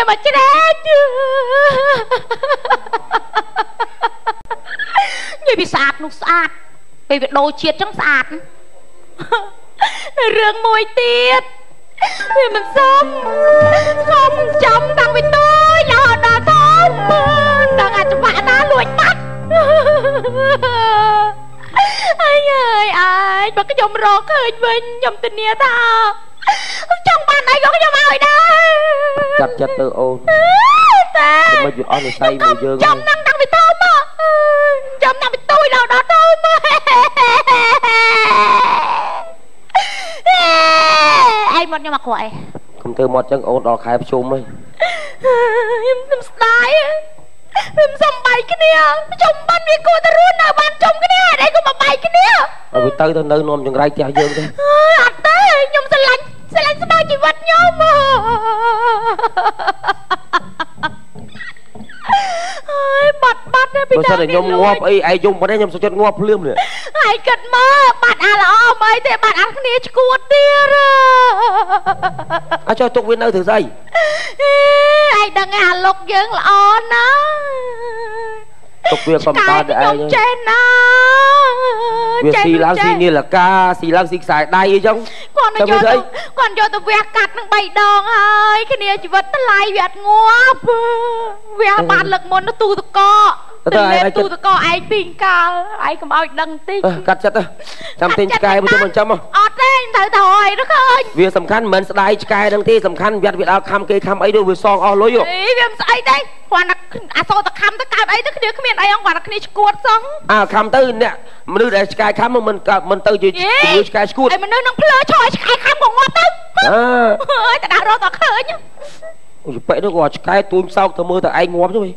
mà chết như bị sạt nó sạt vì việc đồ chiết trong sạt rương mùi tiết vì mình sống không chồng đang bị tôi lo đà thông đang ăn cho bạn ta lùi mắt anh ơi anh mà cái dòng rò khơi mình dòng tình nghĩa ta trong bàn này có cái dòng ơi đây chặt chặt từ ôn mới dụt on say mùi dương chồng đang bị thơm á chồng đang bị tôi đâu đó thơm anh một nhưng mà khỏe không từ một chân ôn đỏ khai chùm ấy em style em xong bài cái nè chồng ban vì cô ta luôn nào ban chồng cái nè đây có mà bài cái nè rồi tới tới nơi nôm chừng rai chả dương thế anh tới nhung sẽ lạnh sao bao chị vật nhung bắt bữa sau này nhung ngọp ấy ai dùng vào đây nhung sao chân ngọp lươm nữa ai cật mơ bạn à là ôm ấy thế bạn ăn cái này cuột tia cho tục viên nơi thử dây anh đang nghe lục dương là on á tục viên còn ta để ai trên á việc xì lăng xì như là ca xì lăng xì xài đay trong còn cho tôi vẹt cắt nó bay đòn ơi cái này chỉ vật nó lại vẹt ngóp vẹt bàn lực môn nó tu tụi co lên tu tụi co anh pin ca anh không bao đăng tích cắt chất á trăm tin cài một trăm không anh thử thôi đó khơi việcสำคัญเหมือนสไลด์cài đăng tíสำคัญviệc việcเอาคำเกยคำấyด้วยviệcซองอลอยอยู่việc ấy đấy hoàn là à sao ta cắm ta cài ấy tức cái miệng ấy ông hoàn là cái này cuột xongคำตื้นเนี่ยมันดูแต่càiคำมันตื้นอยู่อยู่cài cuộtไอ้มันนึกน้องเพลอชอยcàiคำของงอตึ้งเอ้ยแต่ดาวเราต่อเคยnhá ôi vậy nó gọi cài tôi sau thơ mơ tại anh ngóm chứ mày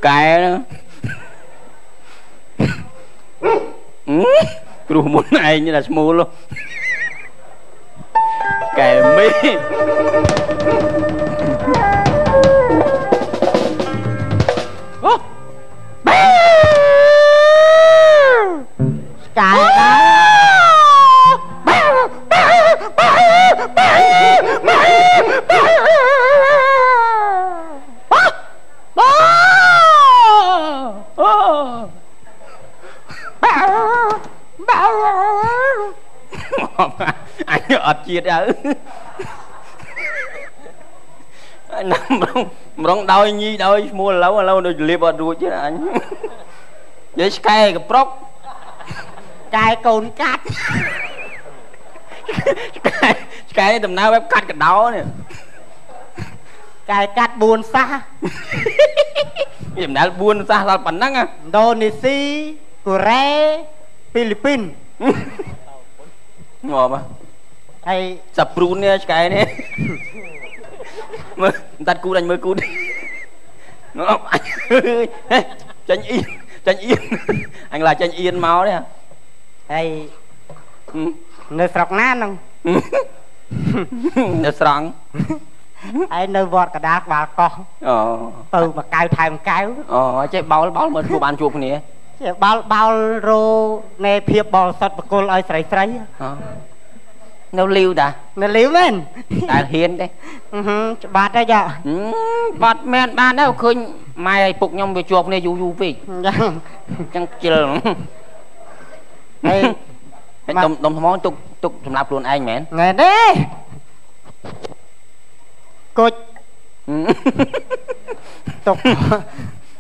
cái đó rồi muốn này như là small luôn cái mi anh ọt chiết ở anh nằm rong đôi nhi đôi mua lâu rồi liệp ọt ruột chứ anh vậy cái próc cái cồn cắt cái tầm nào em cắt cái đó nè cái cắt buồn xa tầm nào buồn xa là bản năng à Indonesia Korea Philippines ngọt mà hay sập run nha cái này mơ tắt cú đánh mơ cú đi ngọt tranh yên anh là tranh yên máu đấy à hay nơi sọc nát không nơi sòng ai nơi vọt cả đá bà con từ mà cào thằng cào chạy bao mà chụp bàn chụp nè bao rô nè phiệp bò sọt bạc cô ơi sấy nấu liu đã nấu liu lên tại hiền đấy bát đây giờ bát men ban đâu khơi mai phục nhom về chuột này du vì chẳng chờ đồng món tục sầm lạp luôn anh mẹ nghe đấy cô tục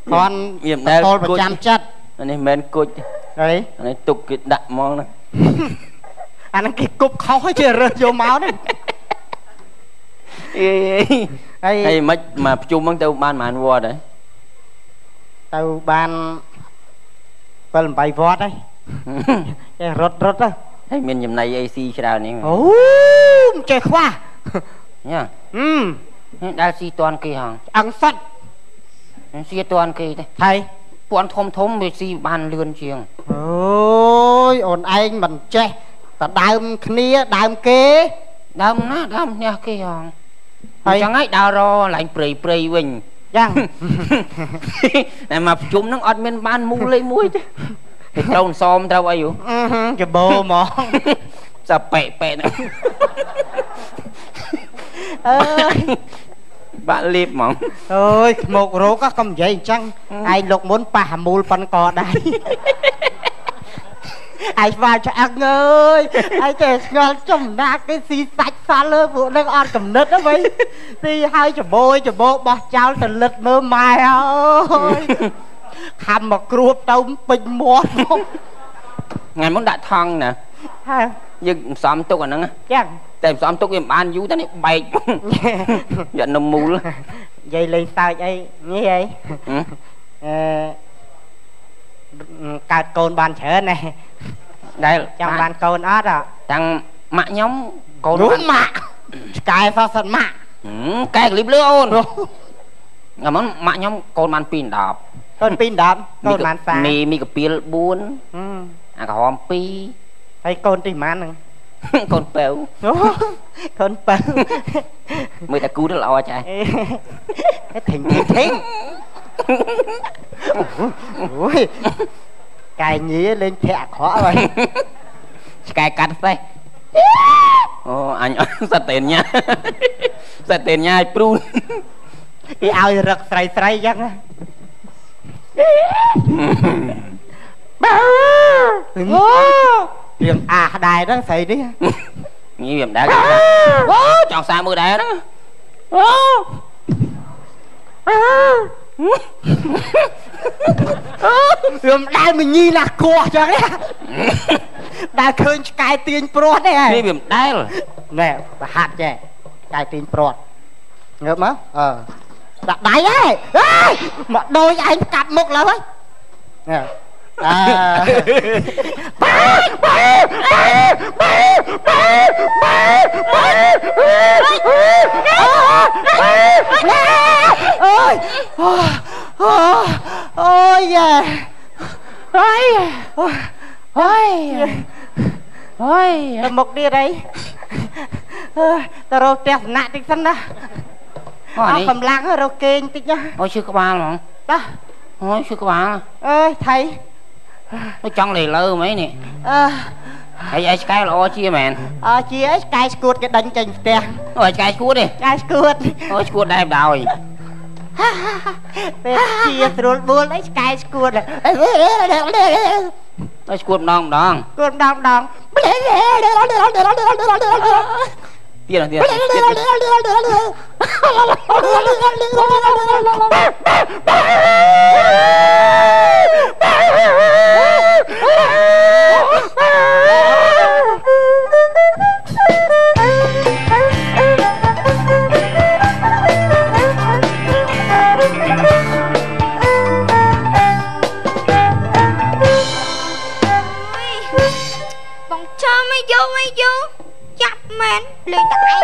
con tôi phải chăm chất anh ấy men cột đấy anh ấy tục cái đạn mong này anh ấy cái cục khó chưa rơi vô máu đấy hay mà chung bằng tàu ban mà ăn vò đấy tàu ban phần bay vót đấy rốt đó hay miền nhầm này AC sao này chơi khoa nha đa si toàn kỳ hàng ăn sắt si toàn kỳ đây thầy bọn thôm về si ban lươn chiêng ôi ồn anh mình chơi ta đam kia đam kế đam nha kỳ hàng chẳng ấy đào ro lại prey bình chăng này mà chúng nó ọt men ban mu lấy muối chứ thì trâu xôm trâu ai vậy cái bồ mỏ sao pẹ nữa bạn liệp mỏng ơi một rô có không vậy chăng ai lục muốn bà mùi phân cò đây ai vào cho ăn ơi ai kể ngon chồng ra cái xì sạch xa lơ vụ đang ăn cầm nứt đó mấy đi hai cho bố bỏ cháu thành lịch mơ mai ơi hàm mà crup tông bình muộn ngày muốn đại thăng nè nhưng xóm tục ở nó chẳng tại xóm tục em ăn vú ta này bày giận nồng mù luôn vậy lên sao vậy như vậy cạt cồn bàn chở này đây trong bàn cồn ớt à thằng mạ nhóm cồn đúng mạ cài sao sẵn mạ cài clip lứa ôn ngắm món mạ nhóm cồn bàn pin đạp cồn pin đạp cồn bàn sáng mi cái pin buôn à cả hòm pi hay cồn tìm ăn con bèo con bèo mới ta cứu được lo chạy thỉnh ui cài nhía lên thẹ khó rồi cài cắt đây anh sao tiền nha sao tiền nha prun đi ao rực sray chăng điểm đài đó xài đi như điểm đá chọn xa mưa đá đó điểm đài mình nhi là cua cho đấy đài khơi cài tiền pro đấy đi điểm đá rồi nè hạt chè cài tiền pro ngợp má đặt đáy ấy mà đôi anh cặp một là ấy nè ôi một đi đấy tao rô treo nạ tích sân đó cầm lăng rô kênh tích nhá ôi chưa có ba mà đó ôi chưa có ba ơi thầy nó trong lì lơ mấy nè ấy cái là chia mèn chia cái scoot cái đánh chành tè ôi cái scoot đi cái scoot ôi scoot đây đòi chia rồi buồn đấy cái scoot ôi scoot đong đong tiền tiền bông cho mày vô chặt mến lên tại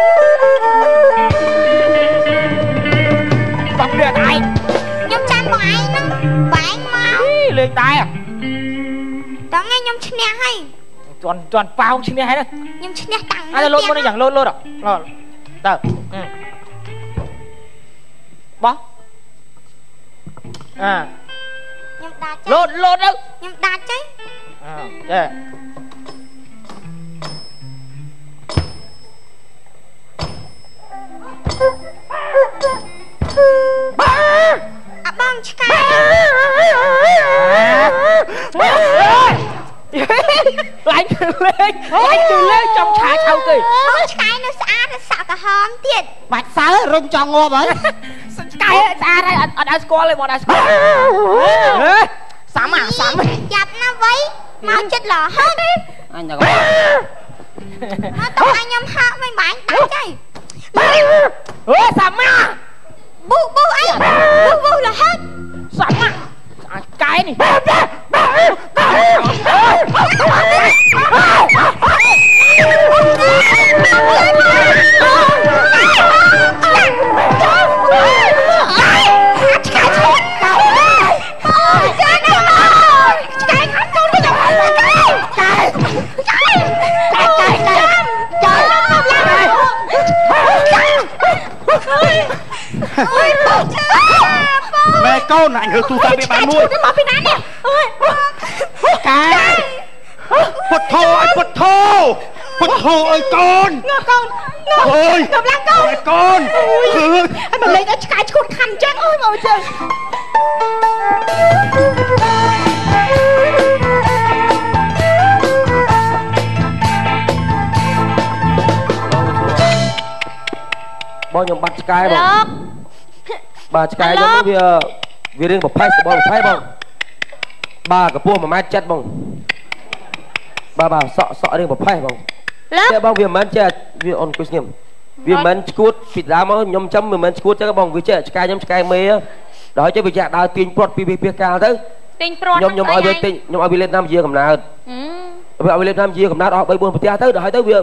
bông lên tại nhóm chăn bọn anh nó bạn mau lên tại à đó nghe nhóm chân nè hay toàn bao chân nè hay đó nhóm chân nè tặng ai lột đi chẳng lột à lột tờ bó nhóm đá chứ lột đâu nhóm đá chứ yeah. bông chkai anh từ lên trong trái sau kì bông chkai nó xa nó sạc ក្រហមទៀត បាច់សើរុញចង់ងាប់ហើយ កែស្អាតហើយអត់ឲ្យស្គាល់ទេបងអត់ស្គាល់សាំចាប់ណាវៃមកចិត្តរហូត អញទៅ មកទៅឲ្យខ្ញុំហាក់វិញបាញ់បាច់ចៃ អូសាំ ប៊ូអីប៊ូរហូត សាំអាចកែនេះ ម៉ែកូនអញរើទូតាវាបានមួយ មកពីណានេះអើយ កែពុតធោអើយពុតធោអើយកូន កូន អើយ កំឡាំងកូន កូនគឺ ឲ្យមកលេងឲ្យឆ្កែឈួតខំចឹងអើយមកចឹង បងខ្ញុំបាត់ឆ្កែបងបាទឆ្កែខ្ញុំវារឿងប្រផេះបងប្រផេះបងបាទកម្ពស់1.7 ម៉ែត្របងបាទសក់រឿងប្រផេះបងតែបងវាមិនមែនចេះវាអូនគូស្ងៀមវាមិនមែនឈួតពីដើមមកខ្ញុំចាំមិនមែនឈួតចឹងបងវាចេះឆ្កែខ្ញុំឆ្កែមេដល់ចេះវាចាក់ដើរទាញព្រាត់ពីពីកាលទៅ ទិញព្រាត់ ខ្ញុំឲ្យវាទិញខ្ញុំឲ្យវាលេបតាមជាកំណើតវាឲ្យវាលេបតាមជាកំណើតអស់3 4ប្រទេសទៅដល់ហើយទៅវា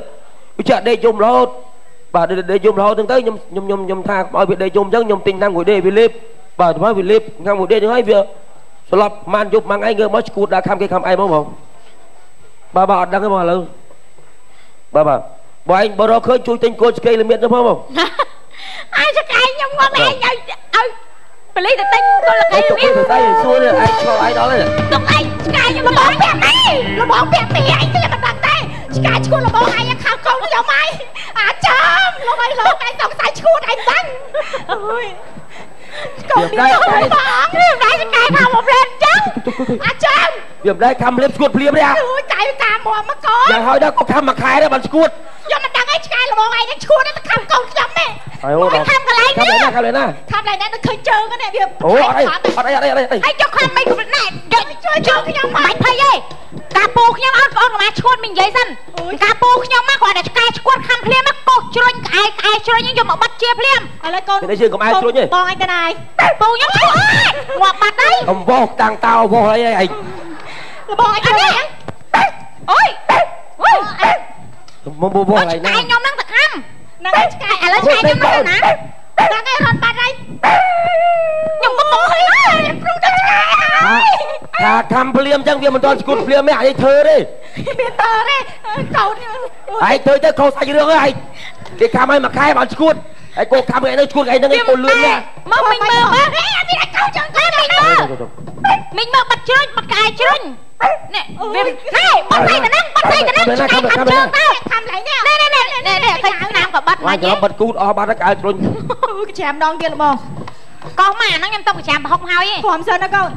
ចាក់ដេកយំរហូតបាទដេកយំរហូតហ្នឹងទៅខ្ញុំថាឲ្យវាដេកយំអញ្ចឹងខ្ញុំទិញតាមមួយដេកវាលេបបាទទៅវាលេបតាមមួយដេកហ្នឹងហើយវាស្លាប់ម៉ានយប់ម៉ាំងឯងងើបមកឈួតដល់ខំគេខំឯងមកបងបាទអត់ដឹងទេបងឥឡូវបាទបងឯងបើរកឃើញជួយទិញគោលឆ្កេល្មៀតទៅផងបង អាយឆ្កែខ្ញុំងាប់ឯងឲ្យបលីទៅទិញគោលកែល្មៀត ទៅតែសួរឯងឆ្លោះឯងដល់ទេ ទុកឯងឆ្កែខ្ញុំលបងពាក់មីលបងពាក់មីឯងទៅមិនដឹងទេឆ្កែឈួតលបងឯងខោកូនខ្ញុំឯងអាចចាំលោកឯងលោកឯងសង្ស័យឈួតឯងដឹងអើយកូនខ្ញុំបងនេះតែឆ្កែថាមកព្រែនចឹងអាចចាំ វាមិនដែរខំលៀបឈួតភ្លាមទេ អូយចៃតាមមកកូន យ៉ាងហើយដល់ក៏ខំមួយខែដែរបានឈួត ខ្ញុំមិនដឹងឯងឆ្កែលបងឯងឈួតទៅខំកូនខ្ញុំទេ ហើយអូដល់ ខំកន្លែងនេះ ខំលេណា ខំកន្លែងនេះឃើញជើងនេះវា អូអត់អី ហើយចុះខំមិនគ្រប់ណែយកជួយជើងខ្ញុំមិនភ័យទេការពូខ្ញុំអត់បងកុំឈួតមិននិយាយសិនការពូខ្ញុំមកគាត់តែឆ្កែឈួតខំភ្លាមមកកោសជ្រុញក្អែជ្រុញយកមកបាត់ជាភ្លាមឥឡូវកូន នេះយើងកុំអាចជ្រុញទេ បងឯងទៅណាពូខ្ញុំឈួតងាប់បាត់ហើយ កំវោតាំងតោវោអីឯង បងឯងទៅអូយអូយ មកវោអីណា ខ្ញុំនឹងទៅខំហ្នឹងឆ្កែឥឡូវឆ្កែខ្ញុំមកណាដល់ឯងរត់បាត់ហើយខ្ញុំក៏មកហើយព្រោះតែឆ្កែថាខំភ្លាមចឹងវាមិនទាន់ស្គួតភ្លាមទេអីធ្វើទេ មានតើទេកូន ឯងធ្វើទៅខុសសាច់រឿងហើយគេខំឲ្យមួយខែបានស្គួតហើយកូនខំឯងនៅស្គួតឯងហ្នឹងឯងកូនលឿនណាស់ មកមិញមើលអត់មានឲ្យកូនចឹងទេមិញមើលបាត់ជ្រុញបាត់ក្អែជ្រុញនេះវាណែបាត់ស្អីទៅហ្នឹងឆ្កែខំជើងទៅខំឡើងនេះនេះឃើញឆ្នាំក៏បាត់ បា មក ត់ច្រឡំបាត់គូតអស់បាត់ហើយក្អែជ្រុញ ច្រាមដងទៀតល្មងកោះមកអាហ្នឹងខ្ញុំទៅច្រាមប្រហុកហើយព្រមសិនណាកូន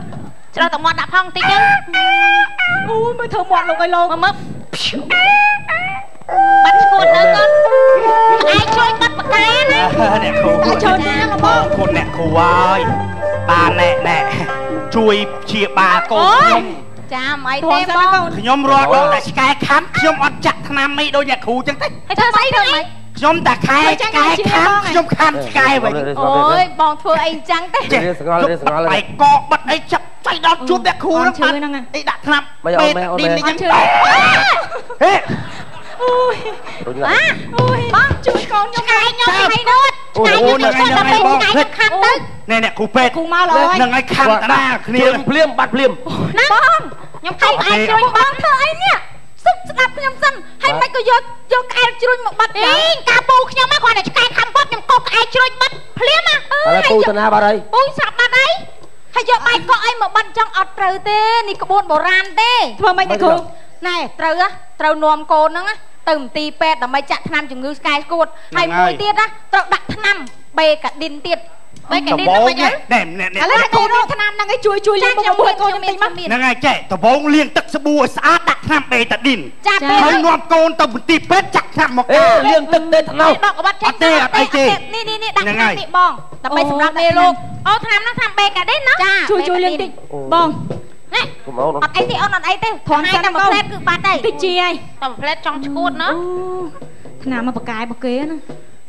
ច្រោះតមាត់ដាក់ផងតិចហ្នឹងអូយមើលធ្វើមាត់លោកឲ្យលោកមើលបាត់ឈួតទៅកូនឯងជួយបាត់បកាណា អ្នកគ្រូតែចូលណាបងគុណអ្នកគ្រូហើយបានណែជួយព្យាបាលកូនខ្ញុំ ចាំអីទេបង ខ្ញុំរាល់ដងតែឆ្កែខាំខ្ញុំអត់ចាក់ថ្នាំមីដូចអ្នកគ្រូចឹងទេ ហើយធ្វើស្អីទៅម៉េច ខ្ញុំតែឆ្កែខាំខ្ញុំខាំឆ្កែវិញ អូយបងធ្វើអីអញ្ចឹងទេ រៀសងល់ បែកកបិទអីចាប់ចៃដល់ជួបអ្នកគ្រូហ្នឹងអីដាក់ថ្នាំ មិនអត់មែនអត់មែន ហេ អូយអូយបងជួយកូនខ្ញុំឯងខ្ញុំឲ្យនោះឆ្កែខ្ញុំទៅទៅខាំទៅ នេះអ្នកគ្រូពេទ្យ គ្រូមកឡើយ នឹងឲ្យខាំតាគ្នា ភ្លាមបាត់ភ្លាម ណាបងខ្ញុំទៅឯងជ្រុញបងធ្វើអីនេះសុខស្ដាប់ខ្ញុំសិនហើយមិនក៏យកក្អែជ្រុញមកបាត់វិញការពូខ្ញុំមកគាត់តែឆ្កែខំបាត់ខ្ញុំកោសក្អែជ្រុញបាត់ភ្លាមអើ ហើយពូតាណាបាត់ហើយ ពូស្រាប់បាត់ហើយហើយយកបាយកក់អីមកបាត់ចឹងអត់ត្រូវទេនេះក្បួនបុរាណទេធ្វើម៉េចទេគ្រូណែត្រូវនាំកូនហ្នឹងទៅមន្ទីរពេទ្យដើម្បីចាក់ថ្នាំជំងឺឆ្កែស្គួតហើយមួយទៀតណាត្រូវដាក់ថ្នាំបេកាឌីនទៀត បែកកេឌីន បង មិនអី ណែ ឥឡូវកូនមានថ្នាំហ្នឹងឯងជួយលាងមុខមួយកូនខ្ញុំតិចមក ហ្នឹងហើយចេះដំបងលាងទឹកសាប៊ូឲ្យស្អាតដាក់ថ្នាំបេតាឌីន ចាពេល ហើយនាំកូនទៅមន្ទីរពេទ្យចាក់ថ្នាំមក អេលាងទឹកទេថ្នោត ដកក្បាត់ចេញនេះដាក់ថ្នាំនេះបងដើម្បីសម្រាប់នេះលោកអូថ្នាំហ្នឹងថ្នាំបេកាឌីនណាជួយលាងតិចបងណែ កុំអោន អត់អីទេអូនអត់អីទេធំតែមួយផ្លែតគឺបាត់ហើយតិចជាហើយតែមួយផ្លែតចង់ឈួតណាថ្នាំមកបកាយរបស់គេណា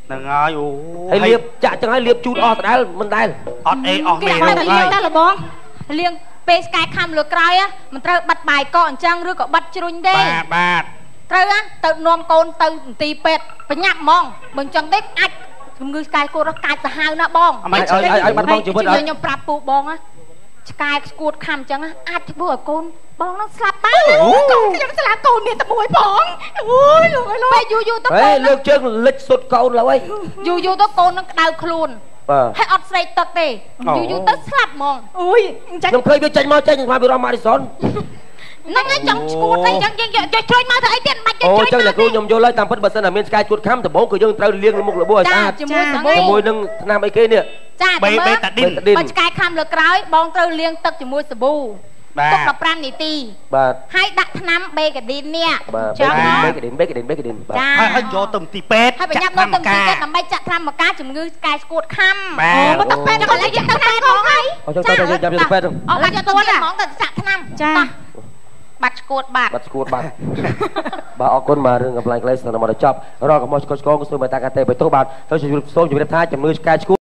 ហ្នឹងហើយអូ ហើយលាបចាក់ចឹងហើយលាបជូតអស់ដដែលមិនដែល អត់អីអស់ គេ មេ អត់ រោគ លា ហើ ង យ តែលបងលាងពេលស្កាយខំលើក្រោយមិនត្រូវបាត់បាយកកអញ្ចឹងឬក៏បាត់ជ្រុញទេ បាទ ត្រូវទៅនាំកូនទៅមន្ទីរពេទ្យបញ្ញាប់ហ្មងបើអញ្ចឹងទេអាចជំងឺស្កាយគួរកាចសាហាវណាបង ឲ្យបាត់បង់ជីវិតអត់ ខ្ញុំប្រាប់ពូបងឆ្កែស្គួតខំអញ្ចឹងអាចធ្វើឲ្យកូនបងនឹងស្លាប់បាយកូនខ្ញុំស្លាប់កូនមានតែមួយផងអូយលោកអើយលោកយូរទៅ ហេលើកជើងលិចសុតកូនឡើយ យូរទៅកូននឹងក្តៅខ្លួន បាទ ហើយអត់ស្រេកទឹកទេយូរទៅស្លាប់ហ្មងអូយ ខ្ញុំឃើញវាចេញមកចេញមកពីរ៉ម៉ាឌីសុន ហ្នឹងហើយចង់ឈួតអីចឹងយើងយកជួយមកទៅអីទៀតមិនបាច់ជួយ អូចឹងតែគ្រូខ្ញុំយល់ហើយតាមពិតបើសិនតែមានឆ្កែជួតខំដំបូងគឺយើងត្រូវលាងមុខលបឲ្យស្អាត ជាមួយនឹង ថ្នាំអីគេនេះ ចាបេតាឌីន ឌីន បើឆ្កែខំលើក្រោយបងត្រូវលាងទឹកជាមួយសាប៊ូ បាទ ទុក15នាទី បាទ ហើយដាក់ថ្នាំបេកាឌីននេះ បាទ ចឹង បេកាឌីនបាទ ចា ហើយយកទៅមន្ទីរពេទ្យ ហើយបញ្ញាប់នាំទៅទីពេទ្យដើម្បីចាក់ថ្នាំមកការជំងឺស្កាយស្គួតខំ បាទ មកទឹកពេទ្យឥឡូវយើងទៅពេទ្យហ្មងហើយ អញ្ចឹងទៅចាំទៅពេទ្យ អូបាត់យកទៅហ្មងទៅចាក់ថ្នាំចាបាត់ស្គួតបាត់ បាត់ស្គួតបាត់បាទអរគុណមករឿងកំ pl ាញ់ក្លេសនៅមកដល់ចប់រកកំហុសឆ្គងស្ទើរមកតាកាទេបេតូបាទទៅជម្រាបសូមជម្រាបថាជំងឺឆ្កែឆ្កួត